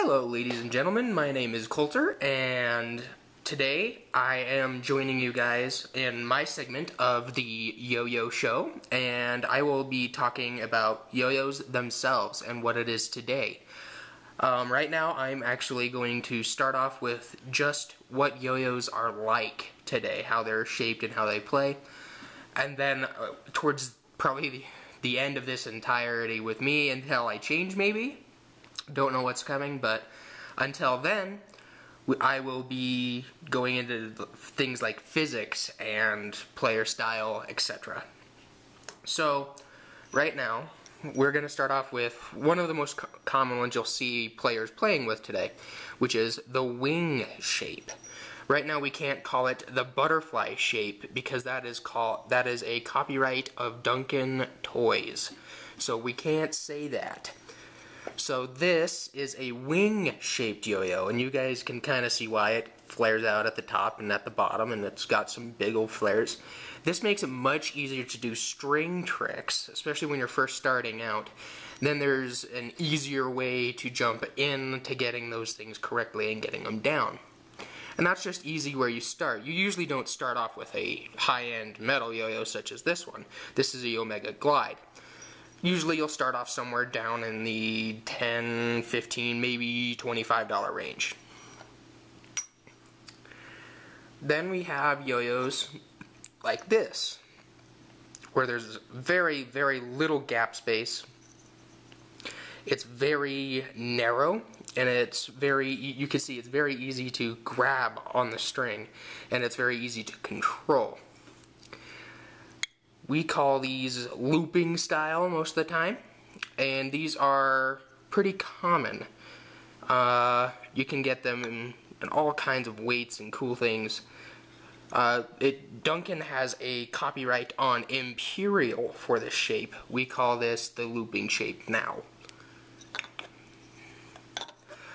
Hello ladies and gentlemen, my name is Colter, and today I am joining you guys in my segment of the Yo-Yo show, and I will be talking about yo-yos themselves and what it is today. Right now I'm actually going to start off with just what yo-yos are like today, how they're shaped and how they play, and then towards probably the end of this entirety with me until I change maybe. Don't know what's coming, but until then, I will be going into things like physics and player style, etc. So, right now, we're going to start off with one of the most common ones you'll see players playing with today, which is the wing shape. Right now we can't call it the butterfly shape because that is a copyright of Duncan Toys. So we can't say that. So this is a wing-shaped yo-yo, and you guys can kind of see why it flares out at the top and at the bottom, and it's got some big old flares. This makes it much easier to do string tricks, especially when you're first starting out. Then there's an easier way to jump into getting those things correctly and getting them down. And that's just easy where you start. You usually don't start off with a high-end metal yo-yo such as this one. This is a Yomega Glide. Usually you'll start off somewhere down in the $10, $15, maybe $25 range. Then we have yo-yos like this, where there's very, very little gap space. It's very narrow, and you can see it's very easy to grab on the string, and it's very easy to control. We call these looping style most of the time, and these are pretty common. You can get them in all kinds of weights and cool things. Duncan has a copyright on Imperial for this shape. We call this the looping shape now.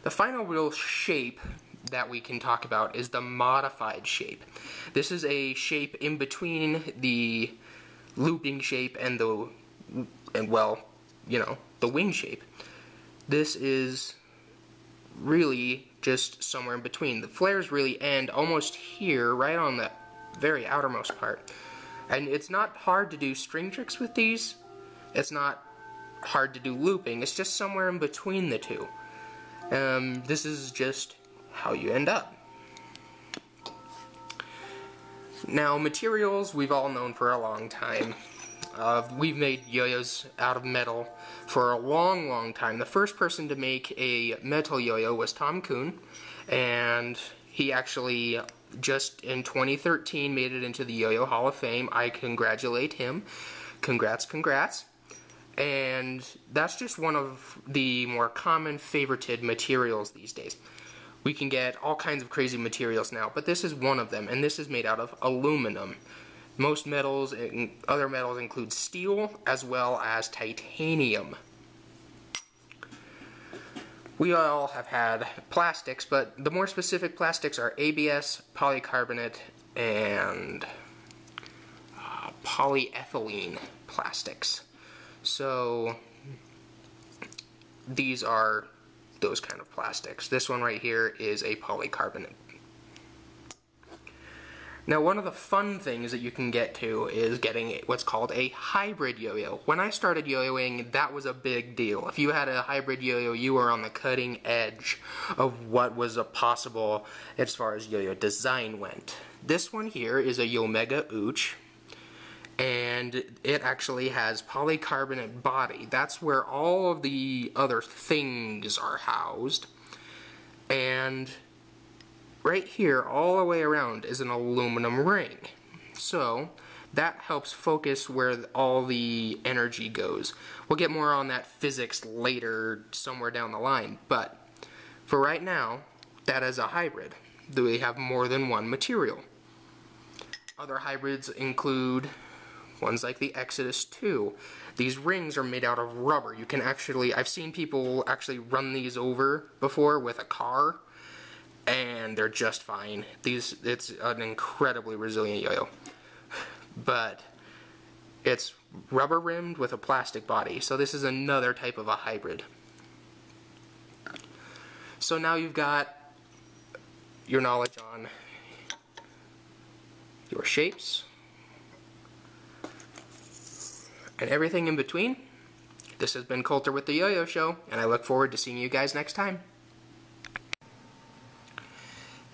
The final real shape that we can talk about is the modified shape. This is a shape in between the looping shape and the wing shape. This is really just somewhere in between. The flares really end almost here, right on the very outermost part. And it's not hard to do string tricks with these. It's not hard to do looping. It's just somewhere in between the two. This is just how you end up. Now, materials we've all known for a long time. We've made yo-yos out of metal for a long, long time. The first person to make a metal yo-yo was Tom Kuhn, and he actually just in 2013 made it into the Yo-Yo Hall of Fame. I congratulate him. Congrats, congrats. And that's just one of the more common favorited materials these days. We can get all kinds of crazy materials now, but this is one of them, and this is made out of aluminum. Most metals and other metals include steel as well as titanium. We all have had plastics, but the more specific plastics are ABS, polycarbonate, and polyethylene plastics. So these are those kind of plastics. This one right here is a polycarbonate. Now, one of the fun things that you can get to is getting what's called a hybrid yo-yo. When I started yo-yoing, that was a big deal. If you had a hybrid yo-yo, you were on the cutting edge of what was possible as far as yo-yo design went. This one here is a Yomega Ooch, and it actually has polycarbonate body. That's where all of the other things are housed. And right here, all the way around, is an aluminum ring. So that helps focus where all the energy goes. We'll get more on that physics later, somewhere down the line. But for right now, that is a hybrid. We have more than one material. Other hybrids include ones like the Exodus 2. These rings are made out of rubber. You can actually, I've seen people actually run these over before with a car, and they're just fine. It's an incredibly resilient yo-yo. But it's rubber rimmed with a plastic body, so this is another type of a hybrid. So now you've got your knowledge on your shapes and everything in between. This has been Colter with the Yo-Yo Show, and I look forward to seeing you guys next time.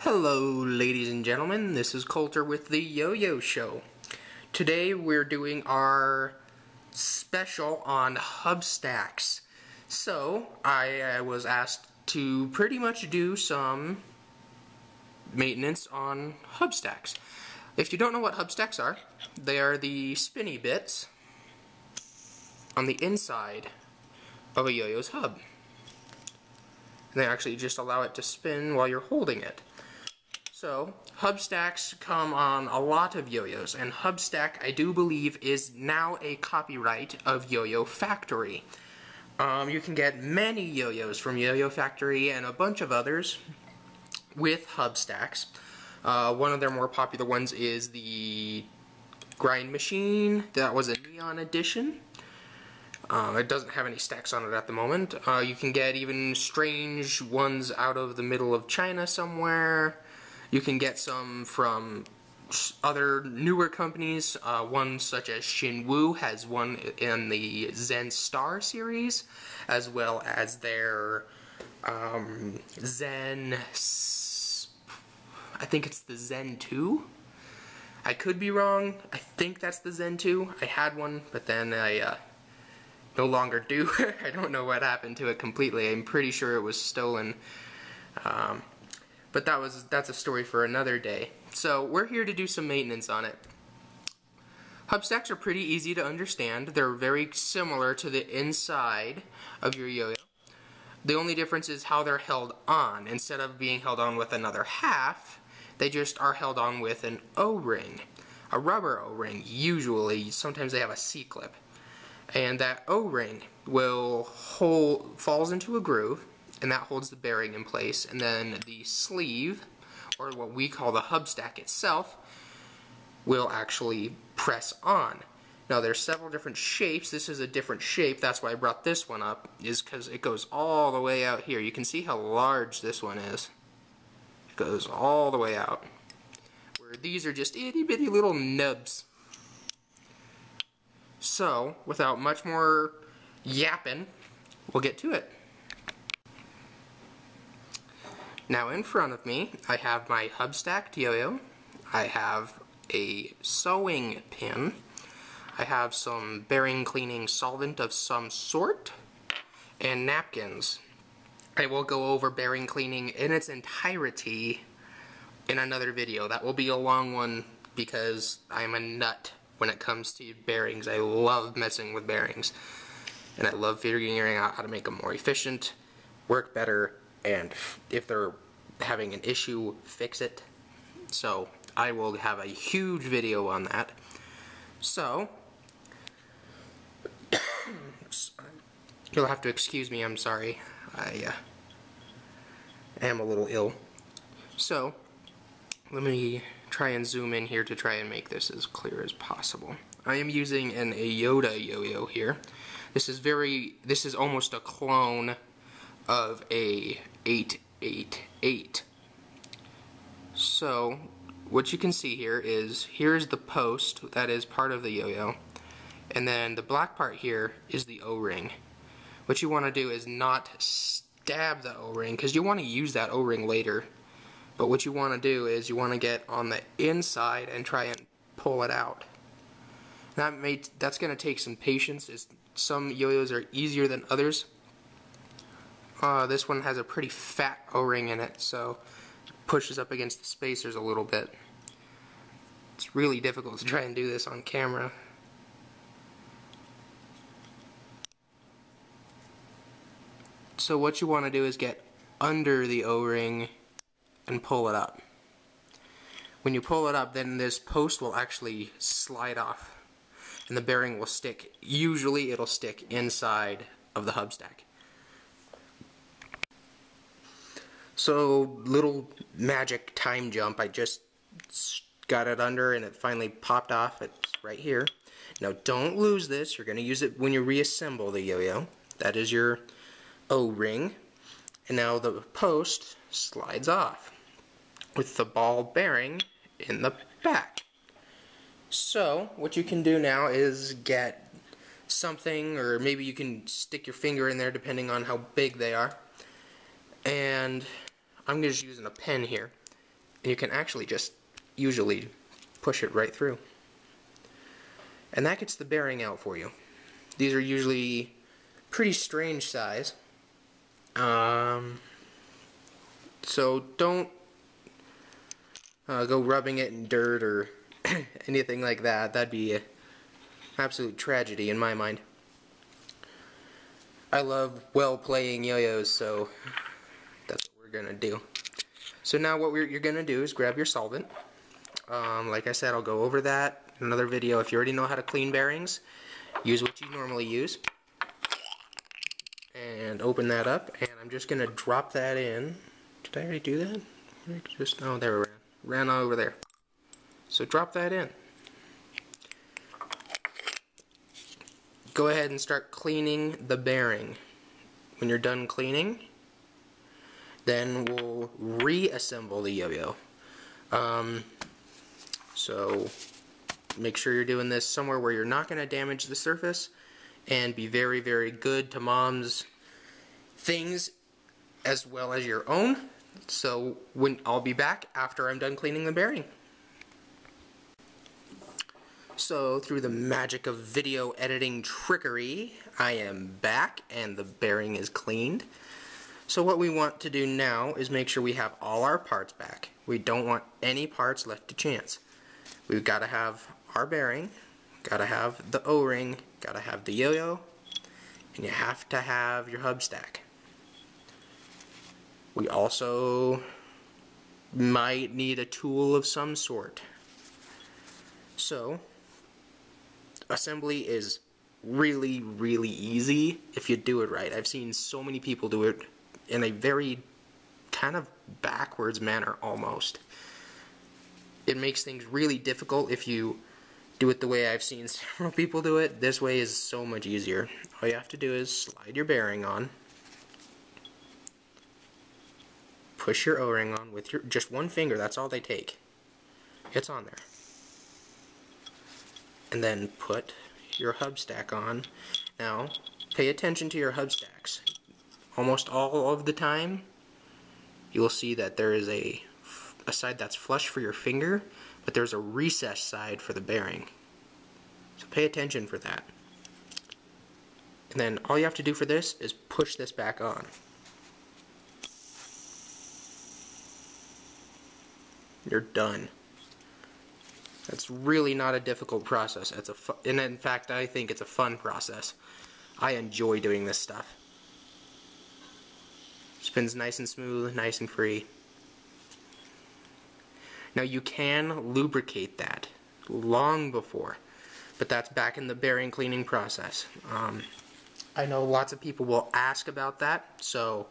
Hello, ladies and gentlemen. This is Colter with the Yo-Yo Show. Today we're doing our special on hubstacks. So, I was asked to pretty much do some maintenance on hubstacks. If you don't know what hubstacks are, they are the spinny bits on the inside of a yo-yo's hub. And they actually just allow it to spin while you're holding it. So, hubstacks come on a lot of yo-yos, and hubstack, I do believe, is now a copyright of Yo-Yo Factory. You can get many yo-yos from Yo-Yo Factory and a bunch of others with hubstacks. One of their more popular ones is the Grind Machine. That was a neon edition. It doesn't have any stacks on it at the moment. You can get even strange ones out of the middle of China somewhere. You can get some from other newer companies. One such as Shinwoo has one in the Zen Star series, as well as their Zen, I think it's the Zen 2. I could be wrong. I think that's the Zen 2. I had one, but then I no longer do. I don't know what happened to it completely. I'm pretty sure it was stolen. But that's a story for another day. So we're here to do some maintenance on it. Hubstacks are pretty easy to understand. They're very similar to the inside of your yo-yo. The only difference is how they're held on. Instead of being held on with another half, they just are held on with an O-ring. A rubber O-ring, usually. Sometimes they have a C-clip. And that O-ring falls into a groove, and that holds the bearing in place, and then the sleeve, or what we call the hubstack itself, will actually press on. Now there's several different shapes. This is a different shape. That's why I brought this one up, is because it goes all the way out here. You can see how large this one is. It goes all the way out. Where these are just itty bitty little nubs. So, without much more yapping, we'll get to it. Now in front of me, I have my hubstacked yo-yo. I have a sewing pin. I have some bearing cleaning solvent of some sort, and napkins. I will go over bearing cleaning in its entirety in another video. That will be a long one because I'm a nut when it comes to bearings. I love messing with bearings, and I love figuring out how to make them more efficient, work better, and if they're having an issue, fix it. So I will have a huge video on that. So you'll have to excuse me, I'm sorry. I am a little ill. So let me try and zoom in here to try and make this as clear as possible. I am using an Yoda yo-yo here. This is almost a clone of a 888. So what you can see here is, here's the post that is part of the yo-yo, and then the black part here is the O-ring. What you want to do is not stab the O-ring, because you want to use that O-ring later. But what you want to do is you want to get on the inside and try and pull it out. That's going to take some patience. Some yo-yos are easier than others. This one has a pretty fat O-ring in it, so it pushes up against the spacers a little bit. It's really difficult to try and do this on camera. So what you want to do is get under the O-ring and pull it up. When you pull it up, then this post will actually slide off, and the bearing will stick. Usually it'll stick inside of the hubstack. So, little magic time jump. I just got it under and it finally popped off. It's right here. Now don't lose this. You're going to use it when you reassemble the yo-yo. That is your O-ring. And now the post slides off with the ball bearing in the back. So what you can do now is get something, or maybe you can stick your finger in there depending on how big they are. And I'm just using a pen here. And you can actually just usually push it right through. And that gets the bearing out for you. These are usually pretty strange size. So don't go rubbing it in dirt or anything like that. That'd be an absolute tragedy in my mind. I love playing yo-yos, so that's what we're gonna do. So now what you're gonna do is grab your solvent. Like I said, I'll go over that in another video. If you already know how to clean bearings, use what you normally use. And open that up, and I'm just gonna drop that in. Did I already do that? Oh, there we ran over there. So drop that in. Go ahead and start cleaning the bearing. When you're done cleaning, then we'll reassemble the yo-yo. So make sure you're doing this somewhere where you're not going to damage the surface, and be very, very good to Mom's things as well as your own. So I'll be back after I'm done cleaning the bearing. So through the magic of video editing trickery, I am back and the bearing is cleaned. So what we want to do now is make sure we have all our parts back. We don't want any parts left to chance. We've got to have our bearing, got to have the O-ring, got to have the yo-yo, and you have to have your hubstack. We also might need a tool of some sort. So assembly is really, really easy if you do it right. I've seen so many people do it in a very kind of backwards manner almost. It makes things really difficult if you do it the way I've seen several people do it. This way is so much easier. All you have to do is slide your bearing on, push your O-ring on with just one finger. That's all they take. It's on there. And then put your hubstack on. Now, pay attention to your hubstacks. Almost all of the time, you will see that there is a side that's flush for your finger, but there's a recessed side for the bearing. So pay attention for that. And then all you have to do for this is push this back on. You're done. That's really not a difficult process. And in fact, I think it's a fun process. I enjoy doing this stuff. Spins nice and smooth, nice and free. Now you can lubricate that long before, but that's back in the bearing cleaning process. I know lots of people will ask about that, so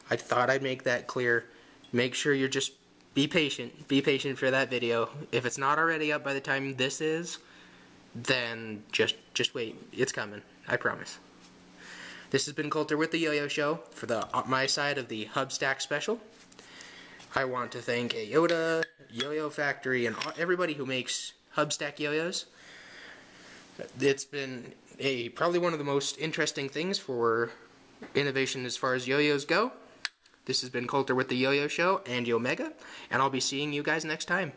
I thought I'd make that clear. Make sure you're just be patient for that video. If it's not already up by the time this is, then just wait. It's coming. I promise. This has been Colter with the Yo-Yo Show for my side of the Hubstack special. I want to thank Yoyo, Yo-Yo Factory, and everybody who makes Hubstack yo-yos. It's been probably one of the most interesting things for innovation as far as yo-yos go. This has been Colter with the Yo-Yo Show and Yomega, and I'll be seeing you guys next time.